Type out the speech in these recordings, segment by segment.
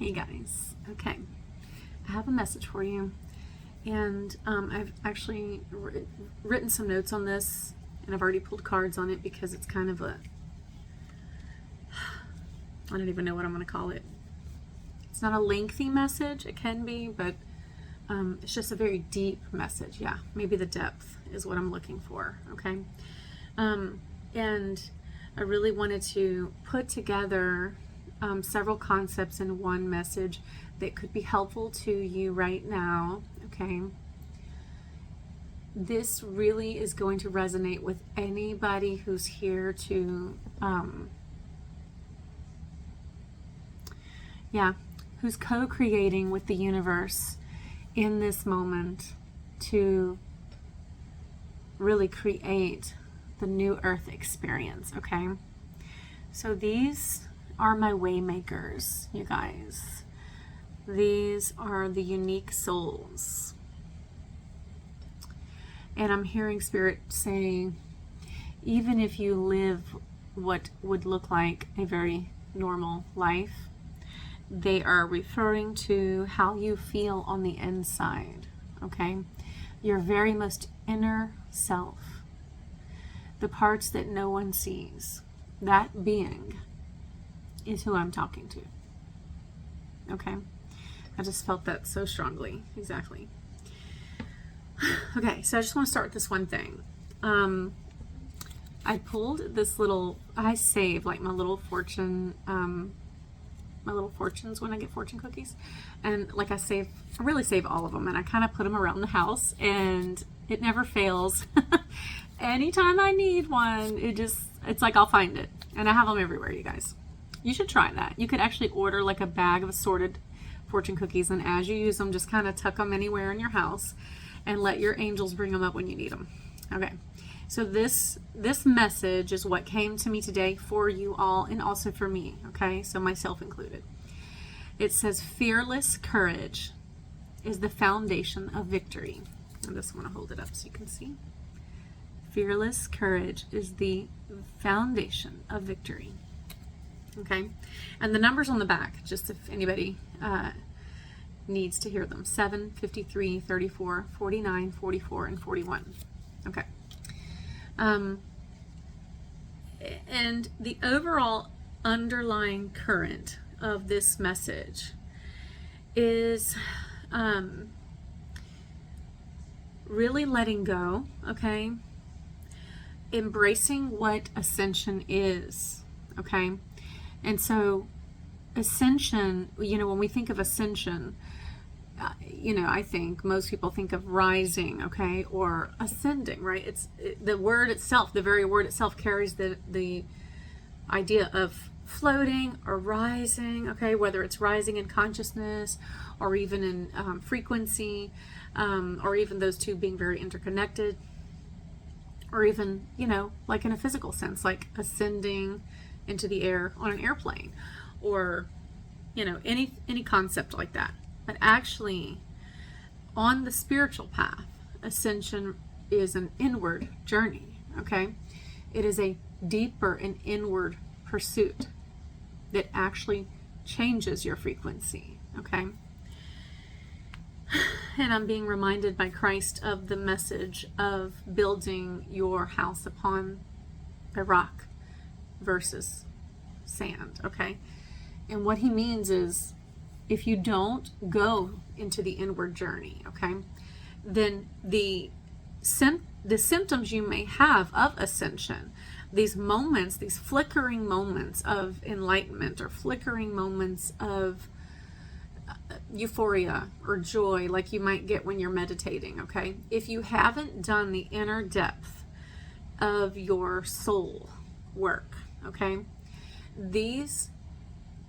Hey guys, okay, I have a message for you, and I've actually written some notes on this, and I've already pulled cards on it because it's kind of a, I don't even know what I'm going to call it. It's not a lengthy message, it can be, but it's just a very deep message. Yeah, maybe the depth is what I'm looking for, okay? And I really wanted to put together several concepts in one message that could be helpful to you right now, okay? This really is going to resonate with anybody who's here to, who's co-creating with the universe in this moment to really create the new earth experience, okay? So these are my Waymakers, you guys. These are the unique souls. And I'm hearing Spirit saying, even if you live what would look like a very normal life, they are referring to how you feel on the inside, okay? Your very most inner self. The parts that no one sees. That being is who I'm talking to. Okay? I just felt that so strongly. Exactly. Okay, so I just want to start with this one thing. I pulled this little, I save like my little fortune, my little fortunes when I get fortune cookies. And like I really save all of them, and I kind of put them around the house, and it never fails. Anytime I need one, it's like I'll find it. And I have them everywhere, you guys. You should try that. You could actually order like a bag of assorted fortune cookies, and as you use them, just kind of tuck them anywhere in your house and let your angels bring them up when you need them. Okay, so this message is what came to me today for you all, and also for me, okay, so myself included. It says, fearless courage is the foundation of victory. I just want to hold it up so you can see. Fearless courage is the foundation of victory. Okay, and the numbers on the back, just if anybody needs to hear them: 7, 53, 34, 49, 44, and 41. Okay. And the overall underlying current of this message is really letting go, okay? Embracing what Ascension is, okay? And so Ascension, when we think of Ascension, I think most people think of rising, okay, or ascending, right? The word itself, the very word itself carries the idea of floating or rising, okay, whether it's rising in consciousness or even in frequency, or even those two being very interconnected, or even, like in a physical sense, like ascending into the air on an airplane, or, any concept like that. But actually, on the spiritual path, Ascension is an inward journey, okay? It is a deeper and inward pursuit that actually changes your frequency, okay? And I'm being reminded by Christ of the message of building your house upon a rock versus sand, okay? And what he means is, if you don't go into the inward journey, okay, then the symptoms you may have of ascension, these moments, these flickering moments of enlightenment or flickering moments of euphoria or joy like you might get when you're meditating, okay, if you haven't done the inner depth of your soul work, okay, these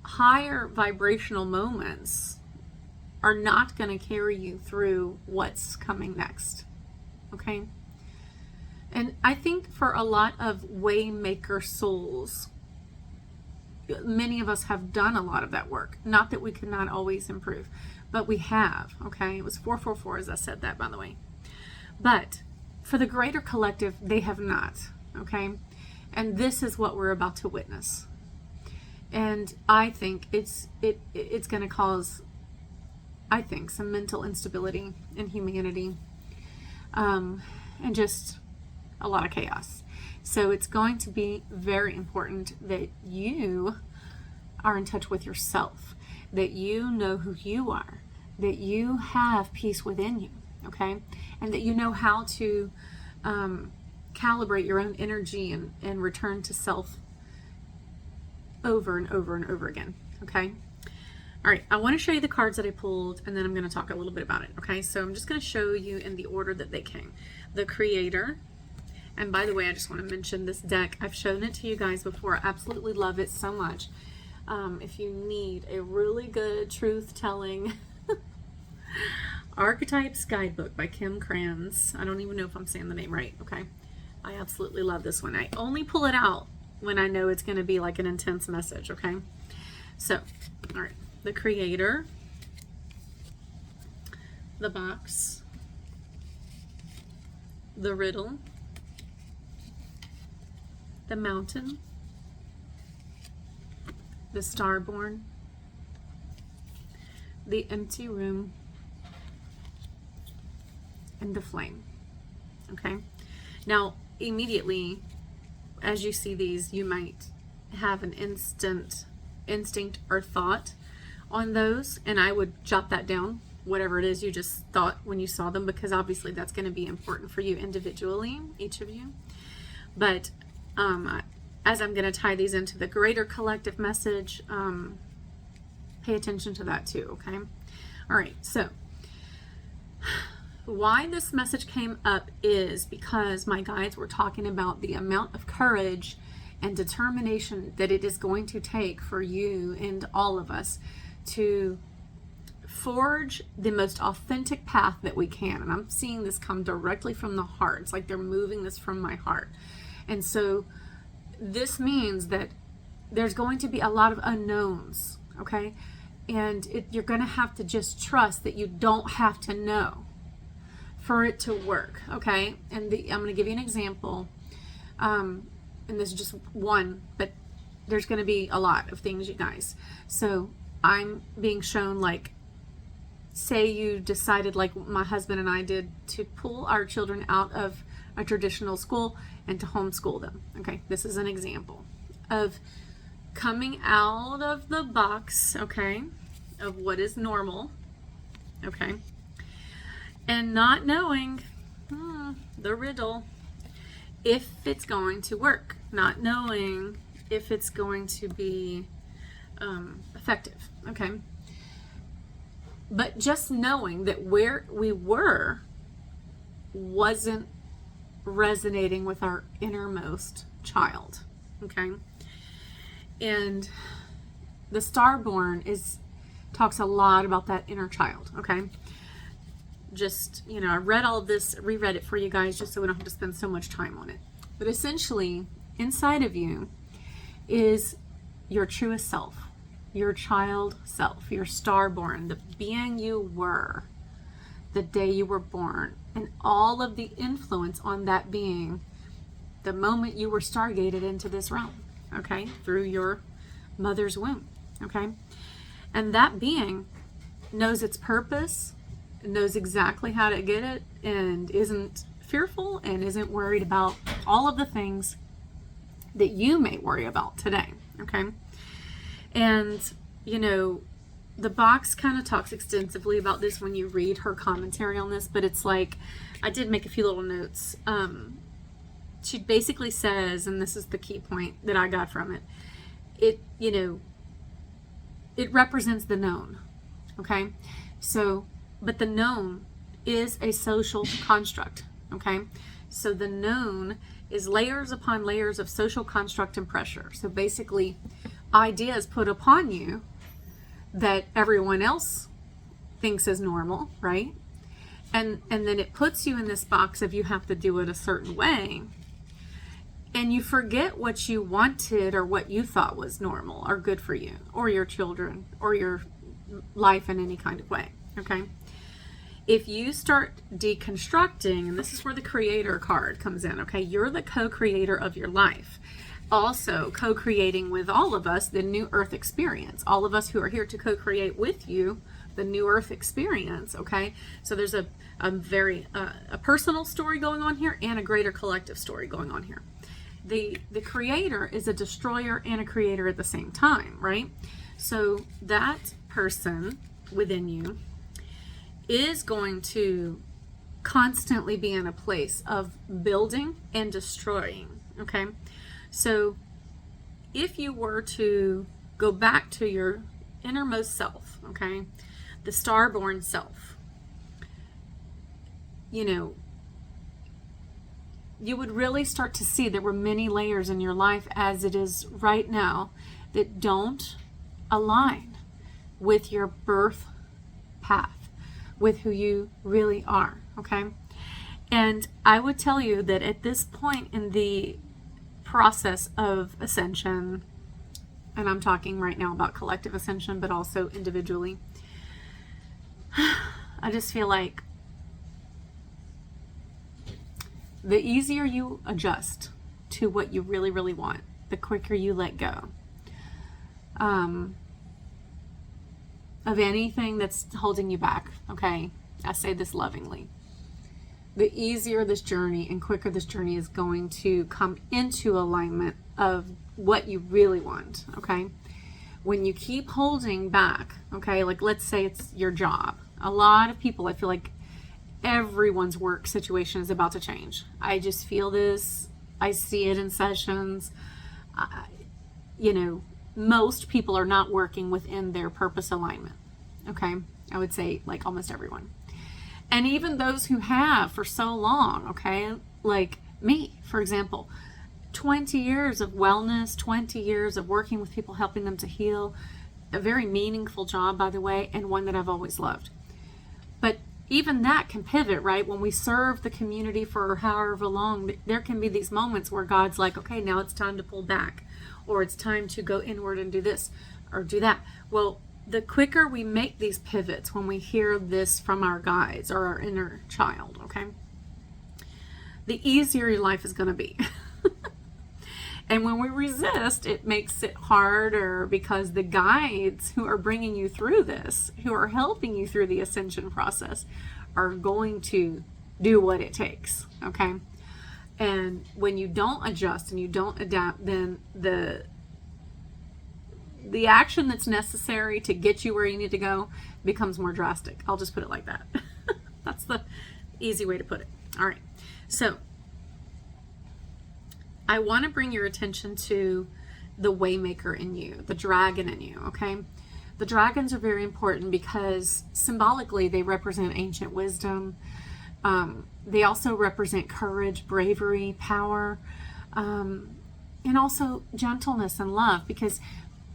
higher vibrational moments are not going to carry you through what's coming next, okay? And I think for a lot of Waymaker souls, many of us have done a lot of that work. Not that we could not always improve, but we have, okay? It was 444 as I said that, by the way. But for the greater collective, they have not, okay? And this is what we're about to witness. And I think it's going to cause, I think, some mental instability in humanity, and just a lot of chaos. So it's going to be very important that you are in touch with yourself, that you know who you are, that you have peace within you, okay? And that you know how to calibrate your own energy and return to self over and over and over again, okay? All right, I want to show you the cards that I pulled, and then I'm going to talk a little bit about it, okay? So I'm just going to show you in the order that they came. The Creator, and by the way, I just want to mention this deck. I've shown it to you guys before. I absolutely love it so much. If you need a really good truth-telling Archetypes Guidebook by Kim Kranz. I don't even know if I'm saying the name right, okay? I absolutely love this one. I only pull it out when I know it's going to be like an intense message, okay? So, all right. The Creator, the Box, the Riddle, the Mountain, the Starborn, the Empty Room, and the Flame. Okay? Now, immediately, as you see these, you might have an instinct or thought on those, and I would jot that down, whatever it is you just thought when you saw them, because obviously that's going to be important for you individually, each of you. But as I'm going to tie these into the greater collective message, pay attention to that too, okay? All right, so why this message came up is because my guides were talking about the amount of courage and determination that it is going to take for you and all of us to forge the most authentic path that we can. And I'm seeing this come directly from the heart. It's like they're moving this from my heart. And so this means that there's going to be a lot of unknowns, okay? And you're going to have to just trust that you don't have to know for it to work, okay? And I'm going to give you an example. And this is just one, but there's going to be a lot of things, you guys. So I'm being shown, like, say you decided, like my husband and I did, to pull our children out of a traditional school and to homeschool them. Okay, this is an example of coming out of the box, okay, of what is normal, okay, and not knowing the riddle, if it's going to work, not knowing if it's going to be effective, okay? But just knowing that where we were wasn't resonating with our innermost child, okay? And the Starborn talks a lot about that inner child, okay? Just, you know, I read all of this, reread it for you guys just so we don't have to spend so much time on it. But essentially, inside of you is your truest self, your child self, your Starborn, the being you were the day you were born, and all of the influence on that being the moment you were stargated into this realm, okay, through your mother's womb, okay? And that being knows its purpose, knows exactly how to get it, and isn't fearful and isn't worried about all of the things that you may worry about today, okay? And, you know, the box kind of talks extensively about this when you read her commentary on this, but it's like, I did make a few little notes. She basically says, and this is the key point that I got from it, you know, it represents the known, okay? So, but the known is a social construct, okay? So the known is layers upon layers of social construct and pressure. So basically, ideas put upon you that everyone else thinks is normal, right? And then it puts you in this box of you have to do it a certain way. And you forget what you wanted or what you thought was normal or good for you or your children or your life in any kind of way, okay? If you start deconstructing, and this is where the Creator card comes in, okay? You're the co-creator of your life. also co-creating with all of us the new earth experience. All of us who are here to co-create with you the new earth experience. Okay, so there's a very a personal story going on here and a greater collective story going on here. The creator is a destroyer and a creator at the same time, right? So that person within you is going to constantly be in a place of building and destroying. Okay, so if you were to go back to your innermost self, okay, the starborn self, you know, you would really start to see there were many layers in your life as it is right now that don't align with your birth path, with who you really are. Okay, and I would tell you that at this point in the process of ascension, and I'm talking right now about collective ascension, but also individually, I just feel like the easier you adjust to what you really, really want, the quicker you let go of anything that's holding you back. Okay, I say this lovingly. The easier this journey and quicker this journey is going to come into alignment of what you really want. Okay, when you keep holding back, okay, like let's say it's your job. A lot of people, I feel like everyone's work situation is about to change. I just feel this. I see it in sessions. You know, most people are not working within their purpose alignment. Okay, I would say like almost everyone. And even those who have for so long, okay, like me, for example, 20 years of wellness, 20 years of working with people, helping them to heal, a very meaningful job, by the way, and one that I've always loved. But even that can pivot, right? When we serve the community for however long, there can be these moments where God's like, okay, now it's time to pull back, or it's time to go inward and do this or do that. Well, the quicker we make these pivots when we hear this from our guides or our inner child, okay, the easier your life is going to be. And when we resist, it makes it harder because the guides who are bringing you through this, who are helping you through the ascension process, are going to do what it takes, okay? And when you don't adjust and you don't adapt, then the action that's necessary to get you where you need to go becomes more drastic. I'll just put it like that. That's the easy way to put it. All right. So I want to bring your attention to the Waymaker in you, the dragon in you, okay? The dragons are very important because symbolically they represent ancient wisdom. They also represent courage, bravery, power, and also gentleness and love, because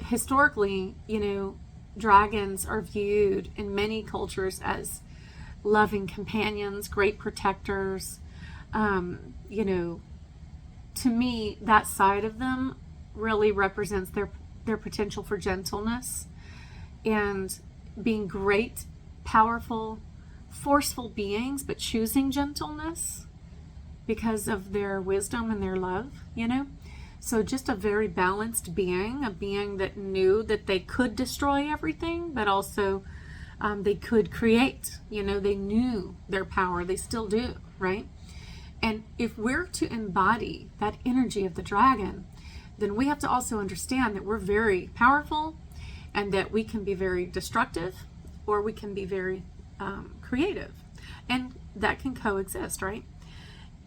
historically, you know, dragons are viewed in many cultures as loving companions, great protectors. You know, to me, that side of them really represents their potential for gentleness and being great, powerful, forceful beings, but choosing gentleness because of their wisdom and their love, you know? So just a very balanced being, a being that knew that they could destroy everything, but also they could create, you know, they knew their power, they still do, right? And if we're to embody that energy of the dragon, then we have to also understand that we're very powerful and that we can be very destructive or we can be very creative. And that can coexist, right?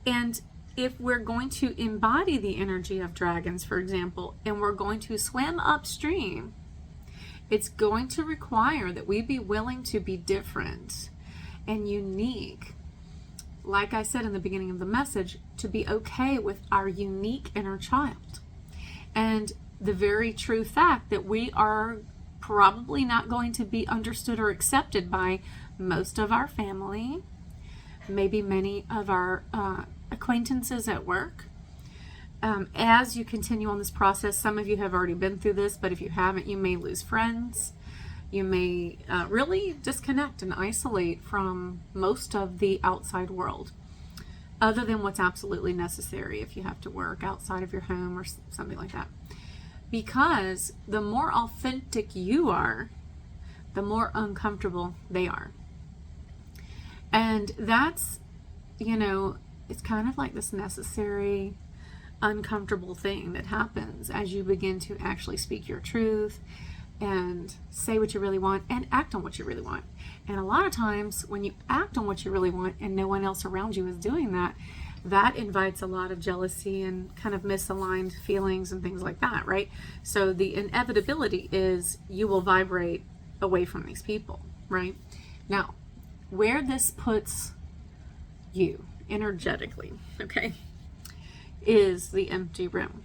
And if we're going to embody the energy of dragons, for example, and we're going to swim upstream, it's going to require that we be willing to be different and unique. Like I said in the beginning of the message, to be okay with our unique inner child. And the very true fact that we are probably not going to be understood or accepted by most of our family, maybe many of our acquaintances at work. As you continue on this process, some of you have already been through this, but if you haven't, you may lose friends. You may really disconnect and isolate from most of the outside world. other than what's absolutely necessary if you have to work outside of your home or something like that. Because the more authentic you are, the more uncomfortable they are. And that's, it's kind of like this necessary, uncomfortable thing that happens as you begin to actually speak your truth and say what you really want and act on what you really want. And a lot of times when you act on what you really want and no one else around you is doing that, that invites a lot of jealousy and kind of misaligned feelings and things like that, right? So the inevitability is you will vibrate away from these people, right? Now, where this puts you energetically, okay, is the empty room.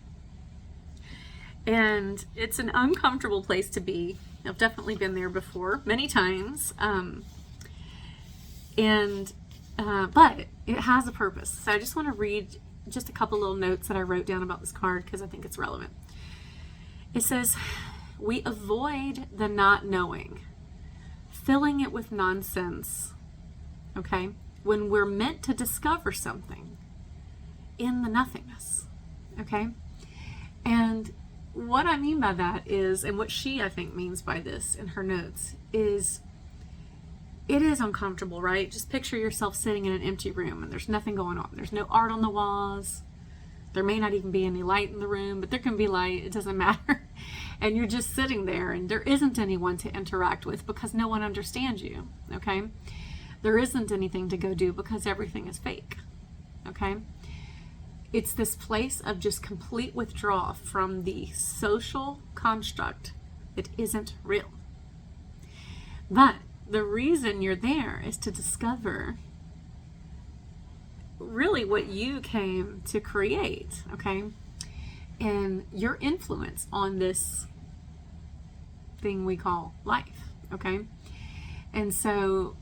And it's an uncomfortable place to be. I've definitely been there before, many times. But it has a purpose. So I just want to read just a couple little notes that I wrote down about this card because I think it's relevant. It says, we avoid the not knowing, filling it with nonsense, okay, when we're meant to discover something in the nothingness, okay? And what I mean by that is, and what she, I think, means by this in her notes is, it is uncomfortable, right? Just picture yourself sitting in an empty room and there's nothing going on. There's no art on the walls. There may not even be any light in the room, but there can be light. It doesn't matter. And you're just sitting there and there isn't anyone to interact with because no one understands you, okay? There isn't anything to go do because everything is fake, okay? It's this place of just complete withdrawal from the social construct that isn't real. But the reason you're there is to discover really what you came to create, okay? And your influence on this thing we call life, okay? And so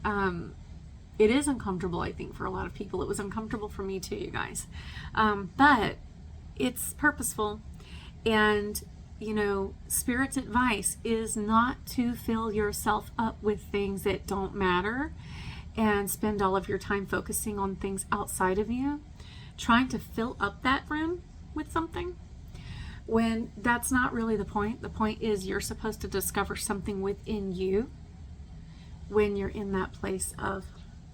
it is uncomfortable, I think, for a lot of people. It was uncomfortable for me too, you guys. But it's purposeful. And Spirit's advice is not to fill yourself up with things that don't matter and spend all of your time focusing on things outside of you, trying to fill up that room with something, when that's not really the point. The point is you're supposed to discover something within you when you're in that place of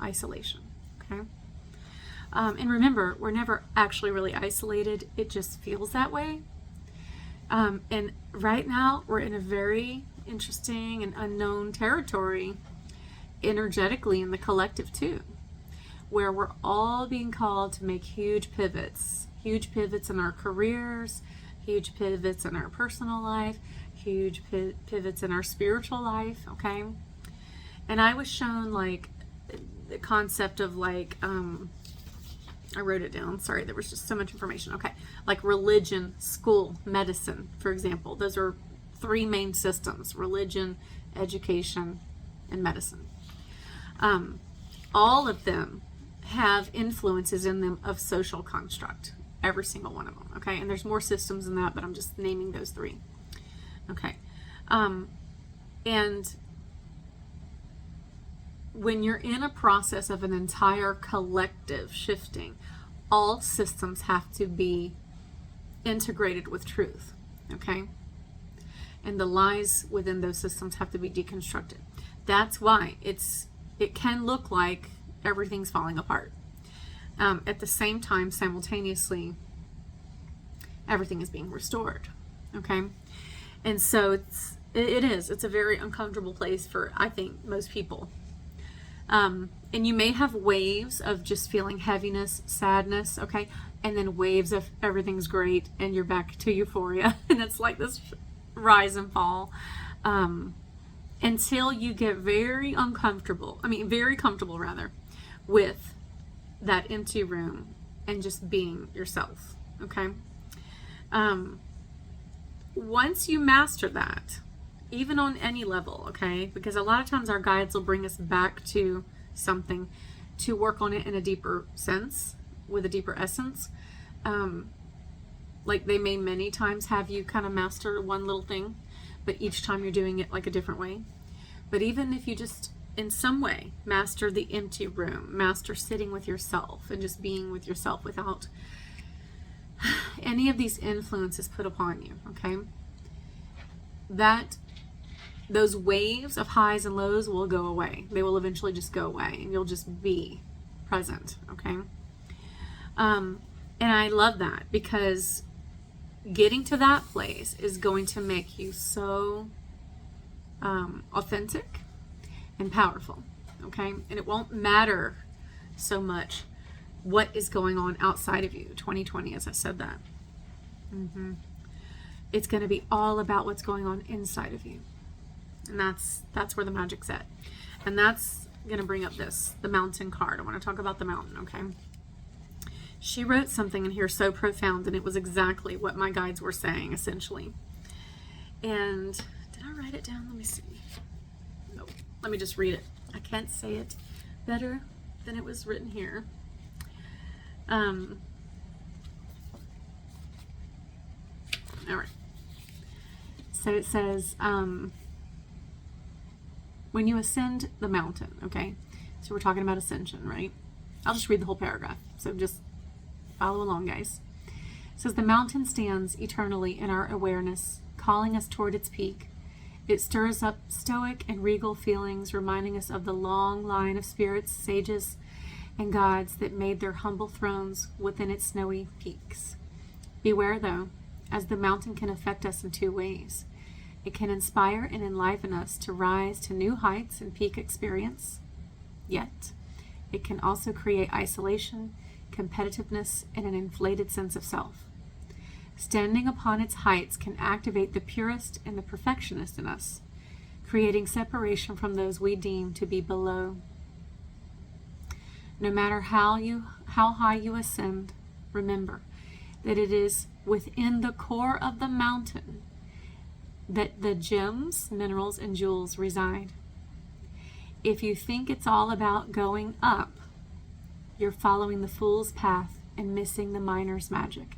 isolation, okay? And remember, we're never actually really isolated. It just feels that way. And right now we're in a very interesting and unknown territory energetically in the collective too, where we're all being called to make huge pivots in our careers, huge pivots in our personal life, huge pivots in our spiritual life, okay? And I was shown like the concept of like, I wrote it down. Sorry, there was just so much information. Okay. Like religion, school, medicine, for example. Those are three main systems: religion, education, and medicine. All of them have influences in them of social construct. Every single one of them. Okay. And there's more systems than that, but I'm just naming those three. Okay. And when you're in a process of an entire collective shifting, all systems have to be integrated with truth, okay? And the lies within those systems have to be deconstructed. That's why it can look like everything's falling apart. At the same time, simultaneously, everything is being restored, okay? And so it's a very uncomfortable place for, I think, most people. And you may have waves of just feeling heaviness, sadness, okay? And then waves of everything's great and you're back to euphoria. And it's like this rise and fall. Until you get very comfortable rather, with that empty room and just being yourself, okay? Once you master that, even on any level, okay? Because a lot of times our guides will bring us back to something to work on it in a deeper sense, with a deeper essence. Like they may many times have you kind of master one little thing, but each time you're doing it like a different way. But even if you just in some way, master the empty room, master sitting with yourself and just being with yourself without any of these influences put upon you, okay? Those waves of highs and lows will go away. They will eventually just go away, and you'll just be present, okay? And I love that, because getting to that place is going to make you so authentic and powerful, okay? And it won't matter so much what is going on outside of you. 2020, as I said that. It's going to be all about what's going on inside of you. And that's where the magic's at. And that's going to bring up the mountain card. I want to talk about the mountain, okay? She wrote something in here so profound, and it was exactly what my guides were saying, essentially. And did I write it down? Let me see. No, let me just read it. I can't say it better than it was written here. All right. So it says, when you ascend the mountain, okay? So we're talking about ascension, right? I'll just read the whole paragraph. So just follow along, guys. It says, the mountain stands eternally in our awareness, calling us toward its peak. It stirs up stoic and regal feelings, reminding us of the long line of spirits, sages, and gods that made their humble thrones within its snowy peaks. Beware, though, as the mountain can affect us in two ways. It can inspire and enliven us to rise to new heights and peak experience. Yet, it can also create isolation, competitiveness, and an inflated sense of self. Standing upon its heights can activate the purest and the perfectionist in us, creating separation from those we deem to be below. No matter how high you ascend, remember that it is within the core of the mountain that the gems, minerals, and jewels reside. If you think it's all about going up, you're following the fool's path and missing the miner's magic.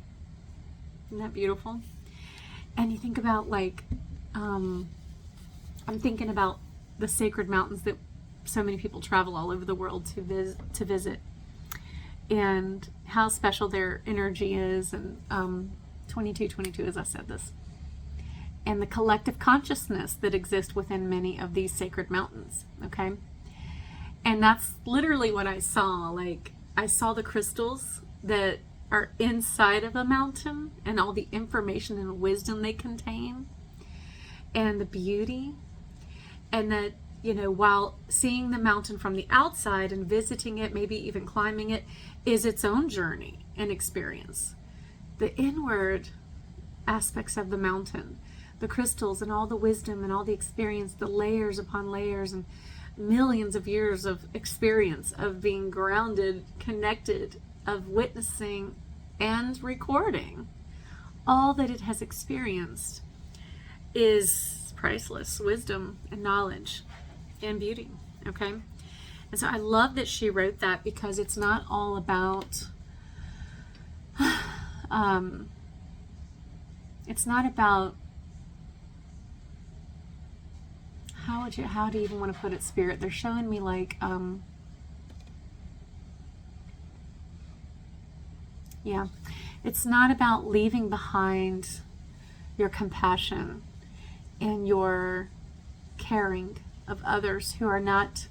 Isn't that beautiful? And you think about, like, I'm thinking about the sacred mountains that so many people travel all over the world to visit, and how special their energy is, and 2222, as I said this, and the collective consciousness that exists within many of these sacred mountains, okay? And that's literally what I saw. Like, I saw the crystals that are inside of a mountain and all the information and wisdom they contain and the beauty, and that, you know, while seeing the mountain from the outside and visiting it, maybe even climbing it, is its own journey and experience. The inward aspects of the mountain, the crystals and all the wisdom and all the experience, the layers upon layers and millions of years of experience of being grounded, connected, of witnessing and recording all that it has experienced, is priceless wisdom and knowledge and beauty, okay? And so I love that she wrote that, because it's not all about it's not about, how do you even want to put it, Spirit? They're showing me, like, yeah, it's not about leaving behind your compassion and your caring of others who are not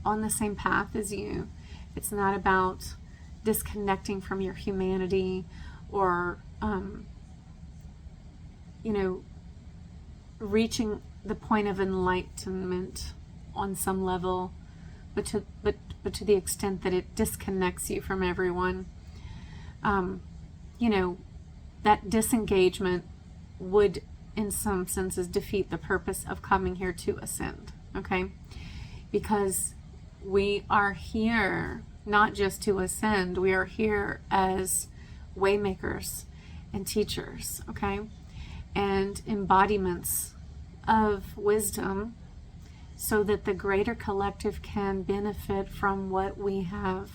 on the same path as you. It's not about disconnecting from your humanity, or you know, reaching the point of enlightenment on some level, but to the extent that it disconnects you from everyone. You know, that disengagement would, in some senses, defeat the purpose of coming here to ascend, okay? Because we are here not just to ascend, we are here as waymakers and teachers, okay? And embodiments of wisdom, so that the greater collective can benefit from what we have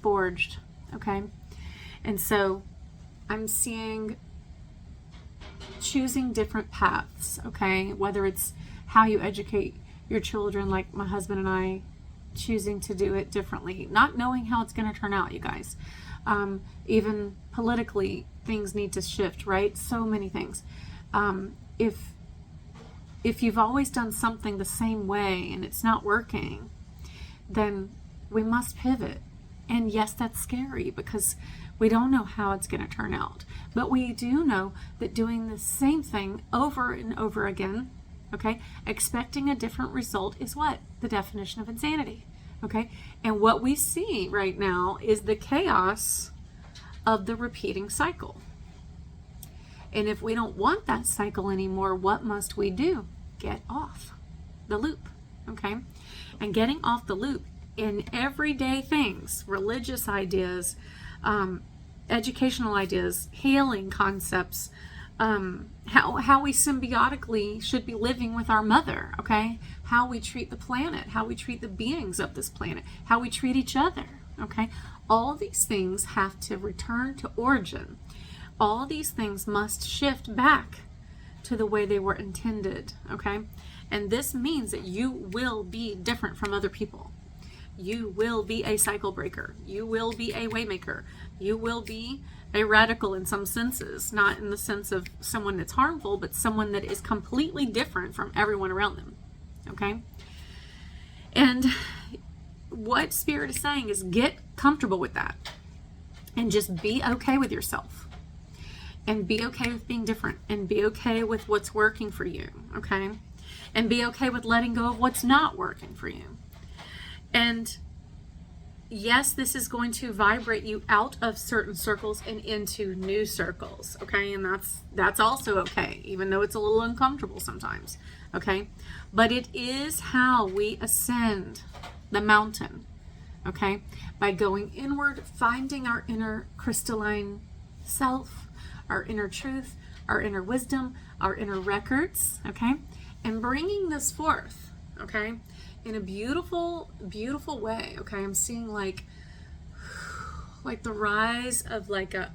forged, okay? And so I'm seeing choosing different paths, okay? Whether it's how you educate your children, like my husband and I, choosing to do it differently, not knowing how it's going to turn out, you guys. Even politically, things need to shift, right? So many things. If you've always done something the same way and it's not working, then we must pivot. And yes, that's scary because we don't know how it's going to turn out. But we do know that doing the same thing over and over again, okay, expecting a different result is what? The definition of insanity, okay? And what we see right now is the chaos of the repeating cycle. And if we don't want that cycle anymore, what must we do? Get off the loop, okay? And getting off the loop in everyday things, religious ideas, educational ideas, healing concepts, how we symbiotically should be living with our mother, okay? How we treat the planet, how we treat the beings of this planet, how we treat each other, okay? All these things have to return to origin. All these things must shift back to the way they were intended, okay? And this means that you will be different from other people. You will be a cycle breaker. You will be a waymaker. You will be a radical in some senses, not in the sense of someone that's harmful, but someone that is completely different from everyone around them, okay? And what Spirit is saying is get comfortable with that and just be okay with yourself. And be okay with being different, and be okay with what's working for you, okay? And be okay with letting go of what's not working for you. And yes, this is going to vibrate you out of certain circles and into new circles, okay? And that's also okay, even though it's a little uncomfortable sometimes, okay? But it is how we ascend the mountain, okay? By going inward, finding our inner crystalline self, our inner truth, our inner wisdom, our inner records, okay? And bringing this forth, okay? In a beautiful, beautiful way, okay? I'm seeing like the rise of like a,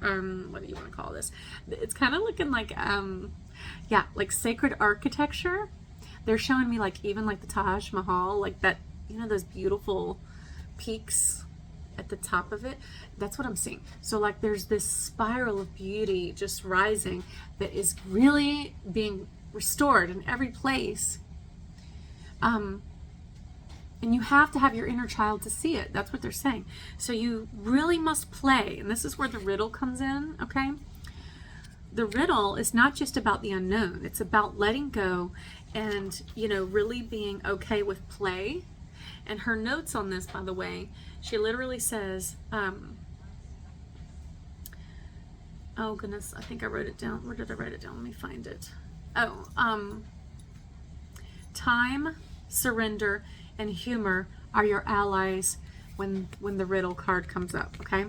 what do you want to call this? It's kind of looking like, yeah, like sacred architecture. They're showing me like even like the Taj Mahal, like that, you know, those beautiful peaks at the top of it. That's what I'm seeing. So like there's this spiral of beauty just rising that is really being restored in every place. And you have to have your inner child to see it. That's what they're saying. So you really must play. And this is where the riddle comes in, okay? The riddle is not just about the unknown. It's about letting go and, you know, really being okay with play. And her notes on this, by the way, she literally says, oh goodness, I think I wrote it down. Where did I write it down? Let me find it. Oh, time, surrender, and humor are your allies when the riddle card comes up, okay?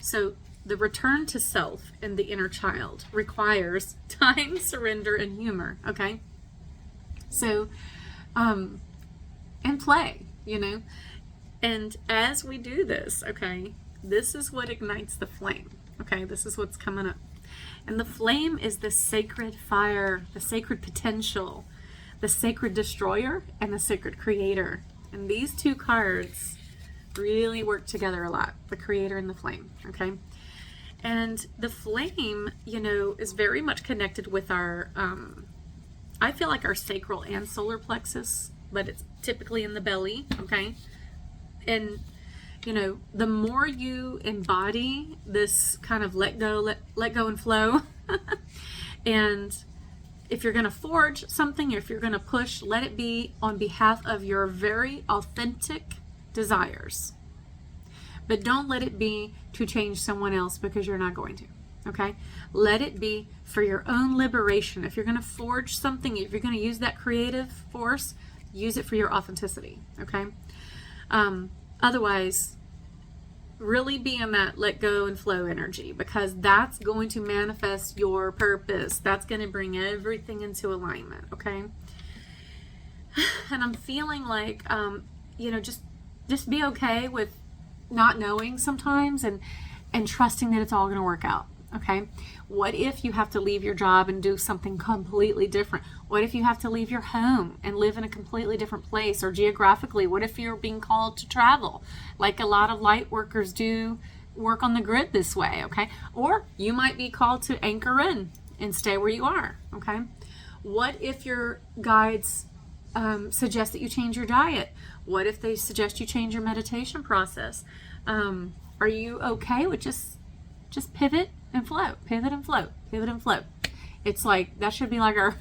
So the return to self and the inner child requires time, surrender, and humor, okay? So, and play, you know? And as we do this, okay, this is what ignites the flame, okay? This is what's coming up. And the flame is the sacred fire, the sacred potential, the sacred destroyer, and the sacred creator. And these two cards really work together a lot, the creator and the flame, okay? And the flame, you know, is very much connected with our, I feel like our sacral and solar plexus, but it's typically in the belly, okay? And, you know, the more you embody this kind of let go and flow, and if you're going to forge something, or if you're going to push, let it be on behalf of your very authentic desires. But don't let it be to change someone else, because you're not going to, okay? Let it be for your own liberation. If you're going to forge something, if you're going to use that creative force, use it for your authenticity, okay? Otherwise, really be in that let go and flow energy, because that's going to manifest your purpose. That's going to bring everything into alignment, okay? And I'm feeling like, you know, just be okay with not knowing sometimes, and trusting that it's all going to work out, Okay. What if you have to leave your job and do something completely different? What if you have to leave your home and live in a completely different place, or geographically? What if you're being called to travel, like a lot of light workers do, work on the grid this way? Okay. Or you might be called to anchor in and stay where you are. Okay. What if your guides suggest that you change your diet? What if they suggest you change your meditation process? Are you okay with just pivot and float, pivot and float, pivot and float? It's like, that should be like our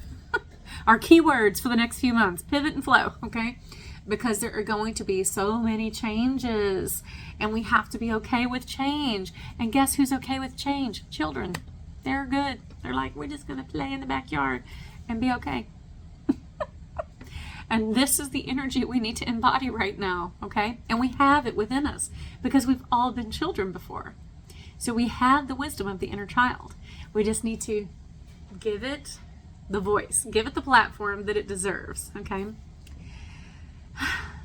our keywords for the next few months: pivot and flow. Okay. Because there are going to be so many changes, and we have to be okay with change. And guess who's okay with change? Children. They're good. They're like, we're just going to play in the backyard and be okay. And this is the energy we need to embody right now, okay? And we have it within us because we've all been children before. So we have the wisdom of the inner child. We just need to give it the voice, give it the platform that it deserves, okay?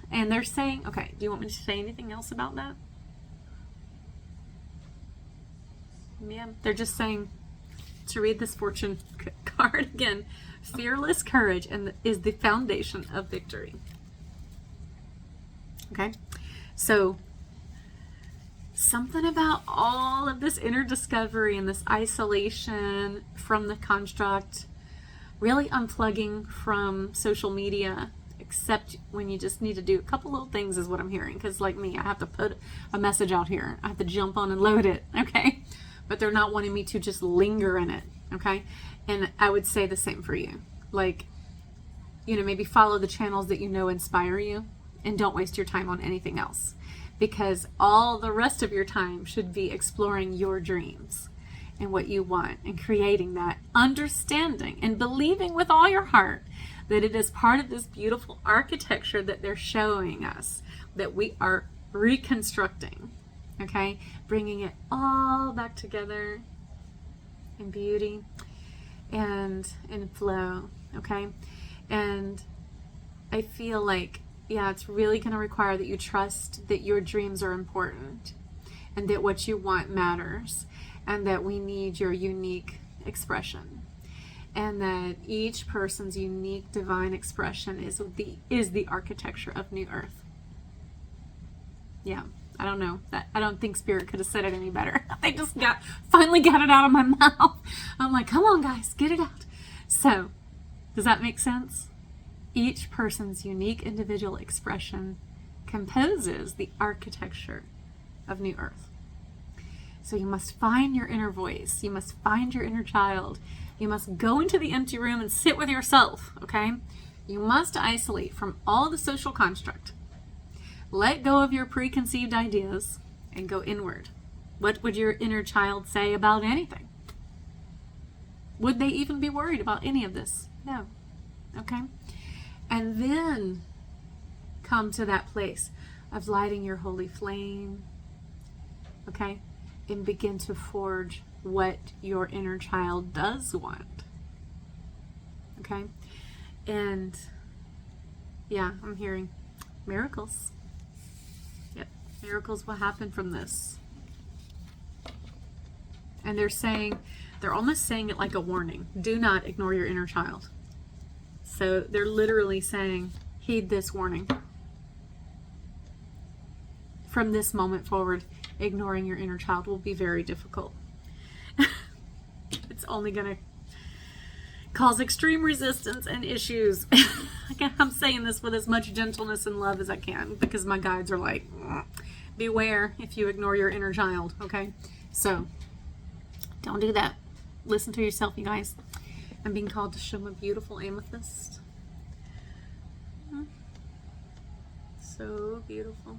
And they're saying, okay, do you want me to say anything else about that? Yeah, they're just saying to read this fortune card again. Fearless courage is the foundation of victory. Okay, so something about all of this inner discovery and this isolation from the construct, really unplugging from social media, except when you just need to do a couple little things, is what I'm hearing. Because like me, I have to put a message out here. I have to jump on and load it, okay? But they're not wanting me to just linger in it, okay? And I would say the same for you. Like, you know, maybe follow the channels that you know inspire you, and don't waste your time on anything else, because all the rest of your time should be exploring your dreams and what you want, and creating that, understanding and believing with all your heart that it is part of this beautiful architecture that they're showing us, that we are reconstructing, okay? Bringing it all back together in beauty and in flow, okay? And I feel like, yeah, it's really going to require that you trust that your dreams are important, and that what you want matters, and that we need your unique expression, and that each person's unique divine expression is the architecture of New Earth. Yeah, I don't know. I don't think Spirit could have said it any better. They just finally got it out of my mouth. I'm like, come on, guys, get it out. So, does that make sense? Each person's unique individual expression composes the architecture of New Earth. So you must find your inner voice. You must find your inner child. You must go into the empty room and sit with yourself, okay? You must isolate from all the social construct. Let go of your preconceived ideas and go inward. What would your inner child say about anything? Would they even be worried about any of this? No. Okay? And then come to that place of lighting your holy flame, okay? And begin to forge what your inner child does want, okay? And yeah, I'm hearing miracles. Yep, miracles will happen from this. And they're almost saying it like a warning. Do not ignore your inner child. So they're literally saying, heed this warning. From this moment forward, ignoring your inner child will be very difficult. It's only going to cause extreme resistance and issues. I'm saying this with as much gentleness and love as I can, because my guides are like, beware if you ignore your inner child, okay? So, don't do that. Listen to yourself, you guys. I'm being called to show my beautiful amethyst. So beautiful.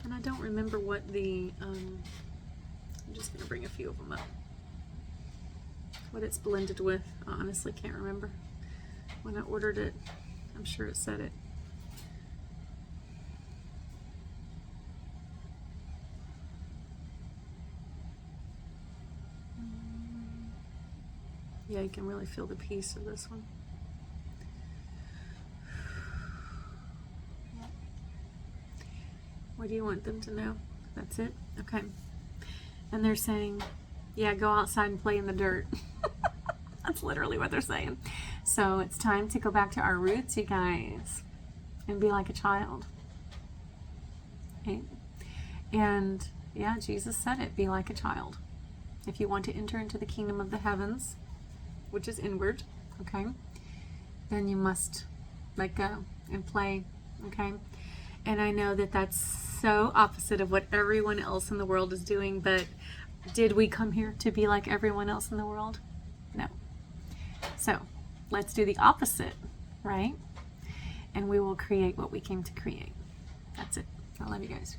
And I don't remember what the, I'm just going to bring a few of them up. What it's blended with, I honestly can't remember. When I ordered it, I'm sure it said it. Yeah, you can really feel the peace of this one. What do you want them to know? That's it? Okay. And they're saying, yeah, go outside and play in the dirt. That's literally what they're saying. So it's time to go back to our roots, you guys, and be like a child. Okay? And yeah, Jesus said it, be like a child. If you want to enter into the kingdom of the heavens, which is inward, okay, then you must let go and play, okay? And I know that that's so opposite of what everyone else in the world is doing, but did we come here to be like everyone else in the world? No. So let's do the opposite, right? And we will create what we came to create. That's it. I love you guys.